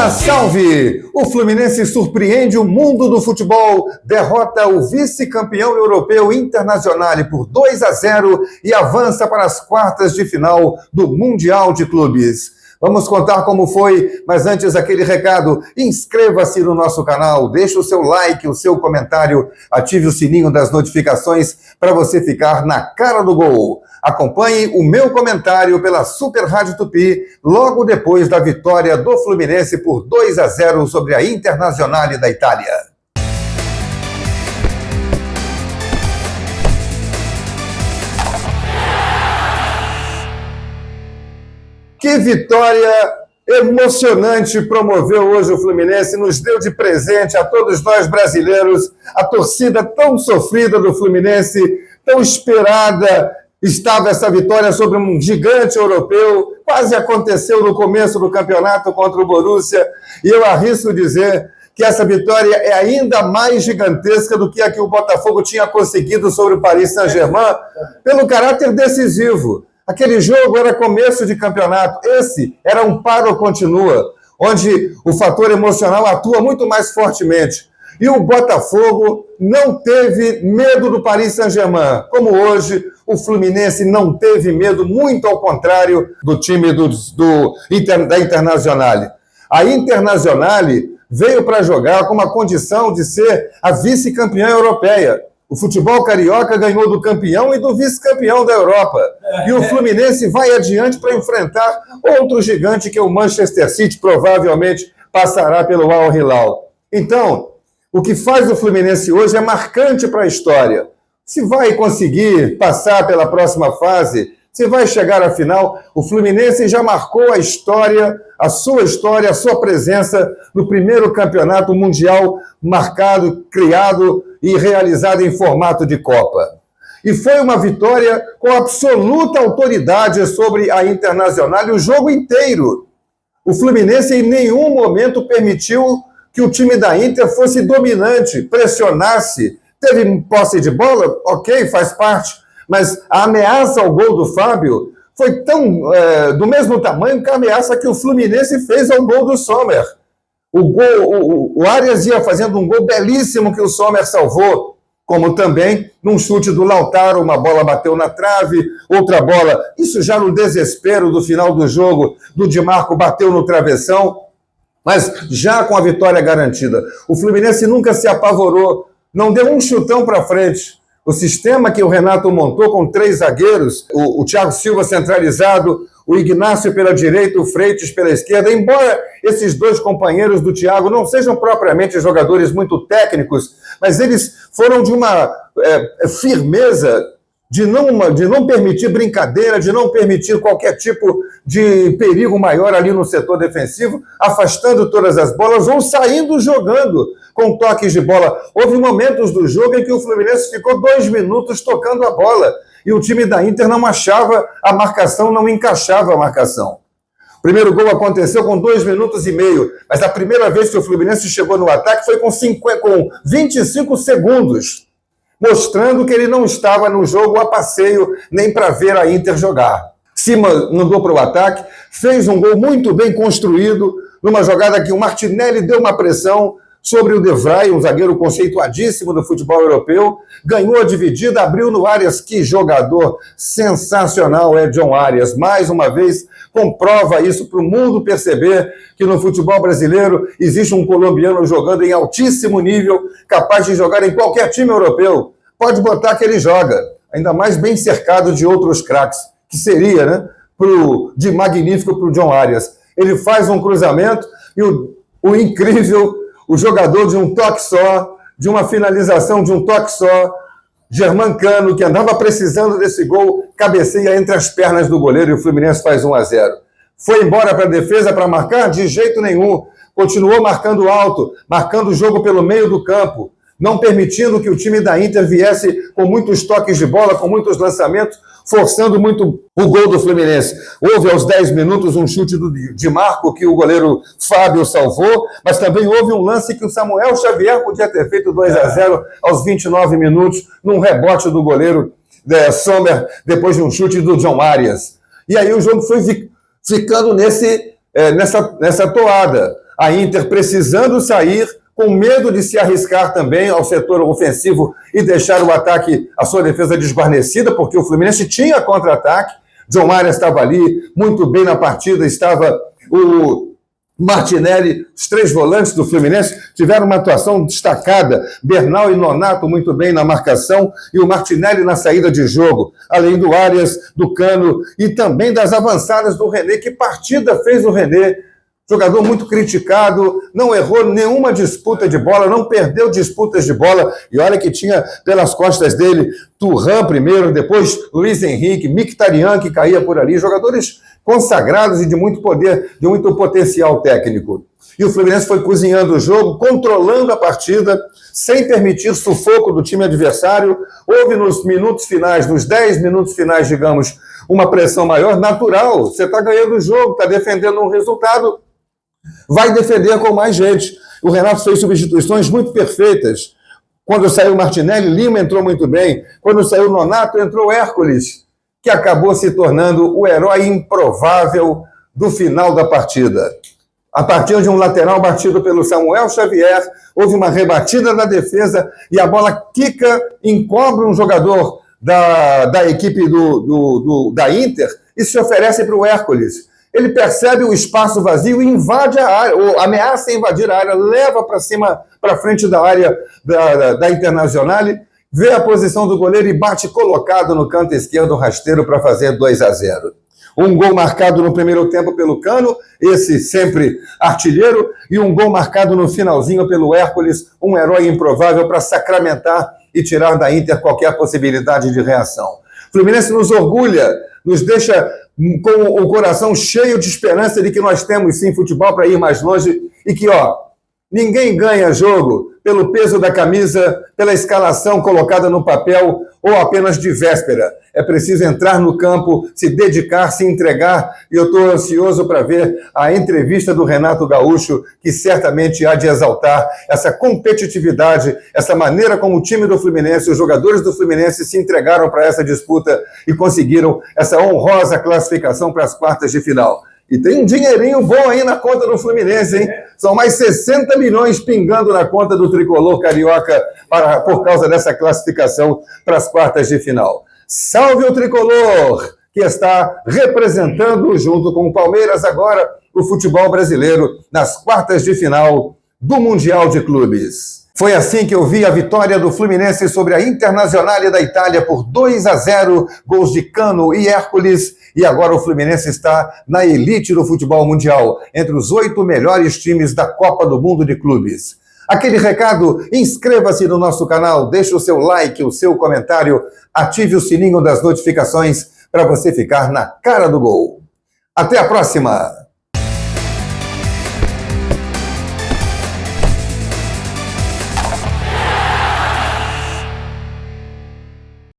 Salve! O Fluminense surpreende o mundo do futebol, derrota o vice-campeão europeu Internacional por 2-0 e avança para as quartas de final do Mundial de Clubes. Vamos contar como foi, mas antes aquele recado, inscreva-se no nosso canal, deixe o seu like, o seu comentário, ative o sininho das notificações para você ficar na cara do gol. Acompanhe o meu comentário pela Super Rádio Tupi, logo depois da vitória do Fluminense por 2-0 sobre a Internacional da Itália. Que vitória emocionante promoveu hoje o Fluminense, nos deu de presente a todos nós brasileiros, a torcida tão sofrida do Fluminense, tão esperada. Estava essa vitória sobre um gigante europeu, quase aconteceu no começo do campeonato contra o Borussia, e eu arrisco dizer que essa vitória é ainda mais gigantesca do que a que o Botafogo tinha conseguido sobre o Paris Saint-Germain, pelo caráter decisivo. Aquele jogo era começo de campeonato, esse era um para ou continua, onde o fator emocional atua muito mais fortemente. E o Botafogo não teve medo do Paris Saint-Germain, como hoje o Fluminense não teve medo, muito ao contrário do time da Internacional. A Internacional veio para jogar com uma condição de ser a vice-campeã europeia. O futebol carioca ganhou do campeão e do vice-campeão da Europa. E o Fluminense vai adiante para enfrentar outro gigante que é o Manchester City, provavelmente passará pelo Al Hilal. Então, o que faz o Fluminense hoje é marcante para a história. Se vai conseguir passar pela próxima fase, se vai chegar à final, o Fluminense já marcou a sua presença no primeiro campeonato mundial marcado, criado e realizado em formato de Copa. E foi uma vitória com absoluta autoridade sobre a Internacional o jogo inteiro. O Fluminense em nenhum momento permitiu que o time da Inter fosse dominante, pressionasse. Teve posse de bola? Ok, faz parte. Mas a ameaça ao gol do Fábio foi do mesmo tamanho que a ameaça que o Fluminense fez ao gol do Sommer. O Arias ia fazendo um gol belíssimo que o Sommer salvou, como também num chute do Lautaro, uma bola bateu na trave, outra bola, isso já no desespero do final do jogo, do Di Marco bateu no travessão, mas já com a vitória garantida. O Fluminense nunca se apavorou, não deu um chutão para frente. O sistema que o Renato montou com 3 zagueiros, o Thiago Silva centralizado, o Ignacio pela direita, o Freitas pela esquerda, embora esses dois companheiros do Thiago não sejam propriamente jogadores muito técnicos, mas eles foram de uma firmeza de não permitir brincadeira, de não permitir qualquer tipo de perigo maior ali no setor defensivo, afastando todas as bolas ou saindo jogando com toques de bola. Houve momentos do jogo em que o Fluminense ficou 2 minutos tocando a bola e o time da Inter não achava a marcação, não encaixava a marcação. O primeiro gol aconteceu com 2 minutos e meio, mas a primeira vez que o Fluminense chegou no ataque foi com 25 segundos, mostrando que ele não estava no jogo a passeio nem para ver a Inter jogar. Se mandou para o ataque, fez um gol muito bem construído, numa jogada que o Martinelli deu uma pressão sobre o De Vrij, um zagueiro conceituadíssimo do futebol europeu, ganhou a dividida, abriu no Arias, que jogador sensacional é John Arias, mais uma vez comprova isso para o mundo perceber que no futebol brasileiro existe um colombiano jogando em altíssimo nível, capaz de jogar em qualquer time europeu, pode botar que ele joga, ainda mais bem cercado de outros craques, que seria, né, de magnífico para o John Arias. Ele faz um cruzamento e o incrível, o jogador de um toque só, de uma finalização de um toque só, Germancano, que andava precisando desse gol, cabeceia entre as pernas do goleiro e o Fluminense faz 1-0. Foi embora para a defesa para marcar? De jeito nenhum. Continuou marcando alto, marcando o jogo pelo meio do campo, não permitindo que o time da Inter viesse com muitos toques de bola, com muitos lançamentos, forçando muito o gol do Fluminense. Houve aos 10 minutos um chute do Di Marco que o goleiro Fábio salvou, mas também houve um lance que o Samuel Xavier podia ter feito 2-0 aos 29 minutos, num rebote do goleiro Sommer, depois de um chute do John Arias. E aí o jogo foi ficando nessa toada. A Inter precisando sair, com medo de se arriscar também ao setor ofensivo e deixar o ataque, a sua defesa desguarnecida, porque o Fluminense tinha contra-ataque. John Arias estava ali, muito bem na partida, estava o Martinelli, os três volantes do Fluminense tiveram uma atuação destacada. Bernal e Nonato muito bem na marcação e o Martinelli na saída de jogo, além do Arias, do Cano e também das avançadas do René. Que partida fez o René? Jogador muito criticado, não errou nenhuma disputa de bola, não perdeu disputas de bola. E olha que tinha pelas costas dele Thuram primeiro, depois Luiz Henrique, Mkhitaryan que caía por ali. Jogadores consagrados e de muito poder, de muito potencial técnico. E o Fluminense foi cozinhando o jogo, controlando a partida, sem permitir sufoco do time adversário. Houve nos minutos finais, nos 10 minutos finais, digamos, uma pressão maior, natural. Você está ganhando o jogo, está defendendo um resultado, vai defender com mais gente. O Renato fez substituições muito perfeitas. Quando saiu o Martinelli, Lima entrou muito bem. Quando saiu o Nonato, entrou o Hércules, que acabou se tornando o herói improvável do final da partida. A partir de um lateral batido pelo Samuel Xavier, houve uma rebatida da defesa e a bola quica, encobre um jogador da equipe da Inter e se oferece para o Hércules. Ele percebe o espaço vazio e invade a área, ou ameaça invadir a área, leva para cima, para frente da área da Internazionale, vê a posição do goleiro e bate colocado no canto esquerdo rasteiro para fazer 2-0. Um gol marcado no primeiro tempo pelo Cano, esse sempre artilheiro, e um gol marcado no finalzinho pelo Hércules, um herói improvável para sacramentar e tirar da Inter qualquer possibilidade de reação. O Fluminense nos orgulha, nos deixa com o coração cheio de esperança de que nós temos sim futebol para ir mais longe e que, ninguém ganha jogo pelo peso da camisa, pela escalação colocada no papel ou apenas de véspera. É preciso entrar no campo, se dedicar, se entregar, e eu estou ansioso para ver a entrevista do Renato Gaúcho, que certamente há de exaltar essa competitividade, essa maneira como o time do Fluminense, os jogadores do Fluminense se entregaram para essa disputa e conseguiram essa honrosa classificação para as quartas de final. E tem um dinheirinho bom aí na conta do Fluminense, hein? São mais 60 milhões pingando na conta do tricolor carioca por causa dessa classificação para as quartas de final. Salve o tricolor, que está representando, junto com o Palmeiras, agora o futebol brasileiro nas quartas de final do Mundial de Clubes. Foi assim que eu vi a vitória do Fluminense sobre a Internazionale da Itália por 2-0, gols de Cano e Hércules, e agora o Fluminense está na elite do futebol mundial, entre os 8 melhores times da Copa do Mundo de Clubes. Aquele recado, inscreva-se no nosso canal, deixe o seu like, o seu comentário, ative o sininho das notificações para você ficar na cara do gol. Até a próxima!